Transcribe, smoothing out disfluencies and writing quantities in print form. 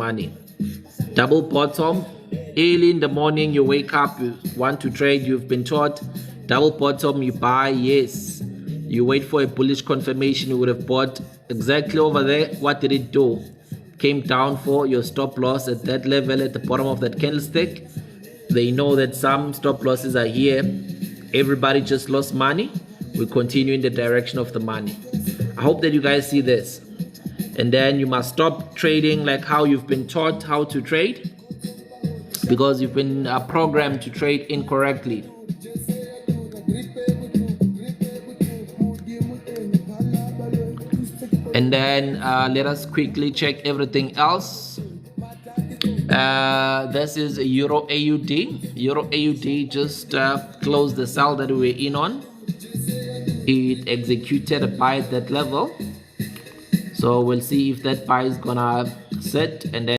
money. Double bottom, early in the morning you wake up, you want to trade, you've been taught double bottom, you buy, yes, you wait for a bullish confirmation, you would have bought exactly over there. What did it do? Came down for your stop loss at that level at the bottom of that candlestick. They know that some stop losses are here. Everybody just lost money. We continue in the direction of the money. I hope that you guys see this. And then you must stop trading like how you've been taught how to trade, because you've been programmed to trade incorrectly. And then let us quickly check everything else. This is a Euro AUD. Euro AUD just closed the sell that we were in on. It executed a buy at that level. So we'll see if that buy is gonna sit, and then